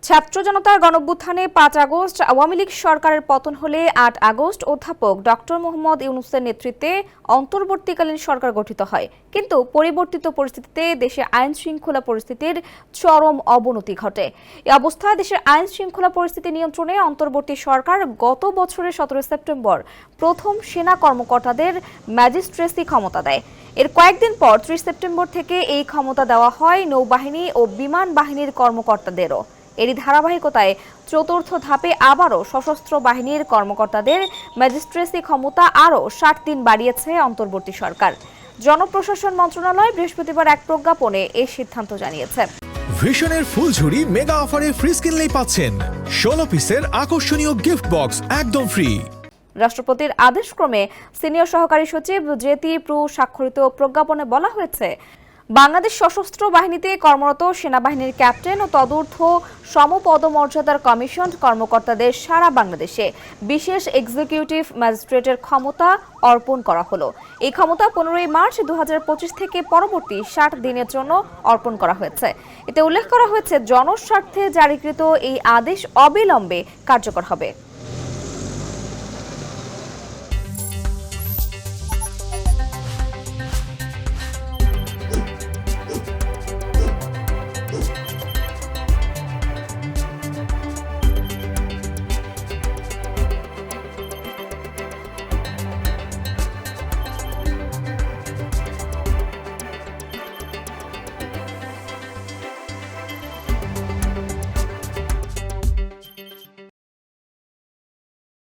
ছাত্র জনতার গণঅভ্যুত্থানে ৫ আগস্ট আওয়ামী লীগ সরকারের পতন হলে ৮ আগস্ট অধ্যাপক ডক্টর মোহাম্মদ ইউনূসের নেতৃত্বে অন্তর্বর্তীকালীন সরকার গঠিত হয়। কিন্তু পরিবর্তিত পরিস্থিতিতে দেশে আইন শৃঙ্খলা পরিস্থিতির চরম অবনতি ঘটে। এ অবস্থায় দেশের আইন শৃঙ্খলা পরিস্থিতি নিয়ন্ত্রণে অন্তর্বর্তী সরকার গত বছরের ১৭ সেপ্টেম্বর প্রথম সেনা কর্মকর্তাদের ম্যাজিস্ট্রেসি ক্ষমতা দেয়। এর কয়েকদিন পর ৩০ সেপ্টেম্বর থেকে এই ক্ষমতা দেওয়া হয় নৌবাহিনী ও বিমান বাহিনীর কর্মকর্তাদেরও। এরই ধারাবাহিকতায় চতুর্থ ধাপে আবারও সশস্ত্র বাহিনীর কর্মকর্তাদের ম্যাজিস্ট্রেসি ক্ষমতা আরও ৬০ দিন বাড়িয়েছে অন্তর্বর্তী সরকার। জনপ্রশাসন মন্ত্রণালয় বৃহস্পতিবার এক প্রজ্ঞাপনে এই সিদ্ধান্ত জানিয়েছে। ভিশনের ফুলঝুরি মেগা অফারে ফ্রিজ কিনলেই পাচ্ছেন ১৬ পিসের আকর্ষণীয় গিফট বক্স একদম ফ্রি। রাষ্ট্রপতির আদেশক্রমে সিনিয়র সহকারী সচিব জেতি প্রু স্বাক্ষরিত প্রজ্ঞাপনে বলা হয়েছে, বাংলাদেশ সশস্ত্র বাহিনীতে কর্মরত সেনাবাহিনীর ক্যাপ্টেন ও তদূর্ধ্ব সমপদমর্যাদার কমিশন কর্মকর্তাদের সারা বাংলাদেশে বিশেষ এক্সিকিউটিভ ম্যাজিস্ট্রেটের ক্ষমতা অর্পণ করা হলো। এই ক্ষমতা ১৫ই মার্চ ২০২৫ থেকে পরবর্তী ৬০ দিনের জন্য অর্পণ করা হয়েছে। এতে উল্লেখ করা হয়েছে, জনস্বার্থে জারিকৃত এই আদেশ অবিলম্বে কার্যকর হবে।